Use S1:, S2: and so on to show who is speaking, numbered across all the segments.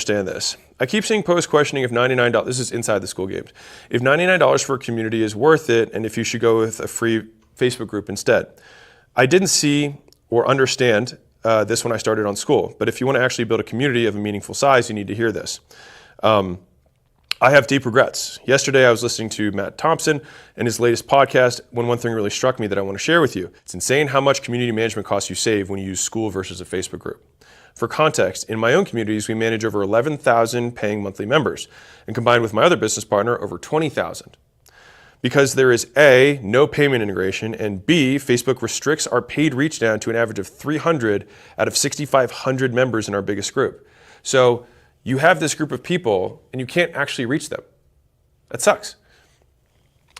S1: Understand this. I keep seeing posts questioning if $99, this is inside the Skool games, if $99 for a community is worth it and if you should go with a free Facebook group instead. I didn't see or understand this when I started on Skool, but if you want to actually build a community of a meaningful size, you need to hear this. I have deep regrets. Yesterday I was listening to Matt Thompson and his latest podcast when one thing really struck me that I want to share with you. It's insane how much community management costs you save when you use Skool versus a Facebook group. For context, in my own communities, we manage over 11,000 paying monthly members, and combined with my other business partner, over 20,000. Because there is A, no payment integration, and B, Facebook restricts our paid reach down to an average of 300 out of 6,500 members in our biggest group. So you have this group of people, and you can't actually reach them. That sucks.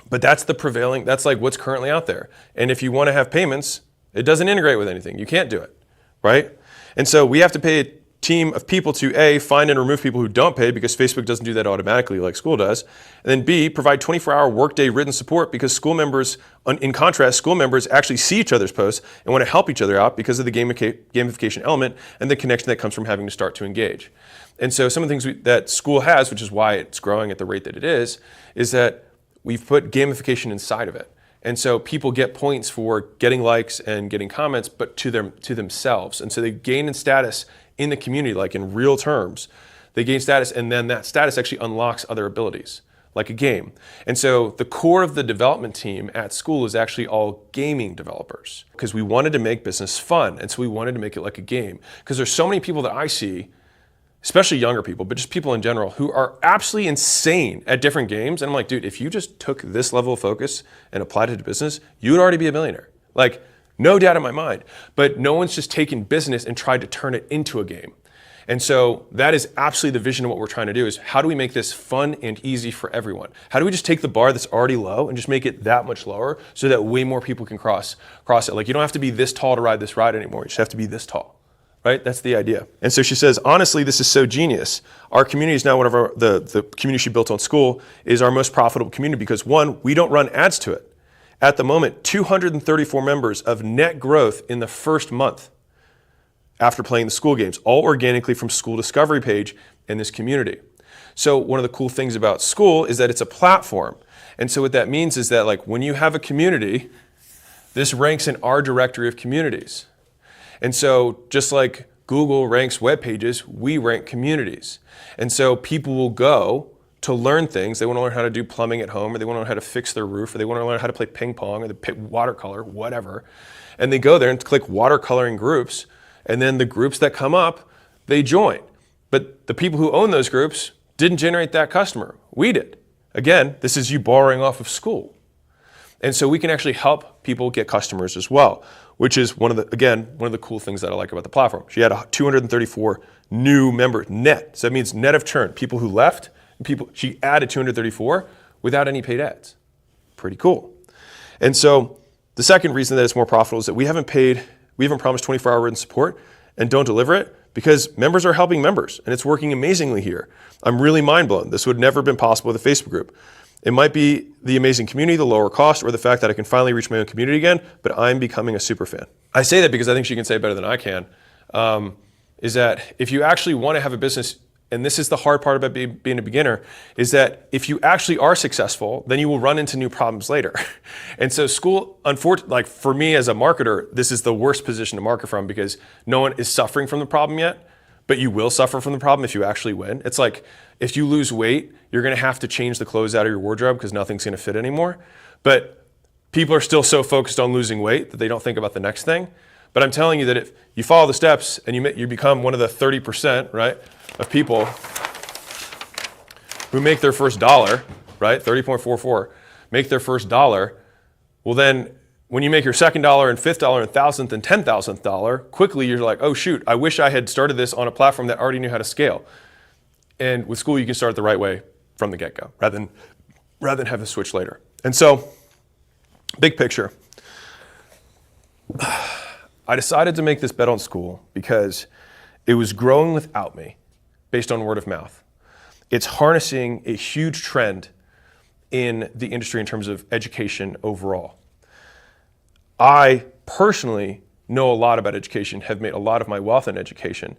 S1: But that's that's like what's currently out there. And if you want to have payments, it doesn't integrate with anything. You can't do it, right? And so we have to pay a team of people to A, find and remove people who don't pay because Facebook doesn't do that automatically like Skool does. And then B, provide 24-hour workday written support because Skool members, in contrast, Skool members actually see each other's posts and want to help each other out because of the gamification element and the connection that comes from having to start to engage. And so some of the things that Skool has, which is why it's growing at the rate that it is that we've put gamification inside of it. And so people get points for getting likes and getting comments, but to themselves. And so they gain in status in the community, like in real terms. They gain status, and then that status actually unlocks other abilities, like a game. And so the core of the development team at Skool is actually all gaming developers, because we wanted to make business fun. And so we wanted to make it like a game. Because there's so many people that I see, especially younger people, but just people in general, who are absolutely insane at different games. And I'm like, dude, if you just took this level of focus and applied it to business, you would already be a millionaire. Like, no doubt in my mind. But no one's just taken business and tried to turn it into a game. And so that is absolutely the vision of what we're trying to do, is how do we make this fun and easy for everyone? How do we just take the bar that's already low and just make it that much lower so that way more people can cross it? Like, you don't have to be this tall to ride this ride anymore. You just have to be this tall. Right? That's the idea. And so she says, honestly, this is so genius. Our community is now one of the community she built on Skool is our most profitable community because one, we don't run ads to it. At the moment, 234 members of net growth in the first month after playing the Skool games, all organically from Skool discovery page in this community. So one of the cool things about Skool is that it's a platform. And so what that means is that, like, when you have a community, this ranks in our directory of communities. And so just like Google ranks web pages, we rank communities. And so people will go to learn things. They want to learn how to do plumbing at home, or they want to learn how to fix their roof, or they want to learn how to play ping pong, or the watercolor, whatever. And they go there and click watercoloring groups. And then the groups that come up, they join. But the people who own those groups didn't generate that customer. We did. Again, this is you borrowing off of Skool. And so we can actually help people get customers as well, which is one of the cool things that I like about the platform. She had 234 new members net. So that means net of churn, people who left, and she added 234 without any paid ads. Pretty cool. And so the second reason that it's more profitable is that we haven't promised 24-hour written support and don't deliver it because members are helping members, and it's working amazingly here. I'm really mind blown. This would never have been possible with a Facebook group. It might be the amazing community, the lower cost, or the fact that I can finally reach my own community again, but I'm becoming a super fan. I say that because I think she can say it better than I can, is that if you actually want to have a business, and this is the hard part about being a beginner, is that if you actually are successful, then you will run into new problems later. And so Skool, unfortunately, like for me as a marketer, this is the worst position to market from because no one is suffering from the problem yet, but you will suffer from the problem if you actually win. It's like, if you lose weight, you're gonna have to change the clothes out of your wardrobe because nothing's gonna fit anymore. But people are still so focused on losing weight that they don't think about the next thing. But I'm telling you that if you follow the steps and you become one of the 30%, right, of people who make their first dollar, right, 30.44, make their first dollar, well then when you make your second dollar and fifth dollar and thousandth and 10,000th dollar, quickly you're like, oh shoot, I wish I had started this on a platform that already knew how to scale. And with Skool, you can start the right way from the get-go, rather than have to switch later. And so, big picture. I decided to make this bet on Skool because it was growing without me, based on word of mouth. It's harnessing a huge trend in the industry in terms of education overall. I personally know a lot about education, have made a lot of my wealth in education.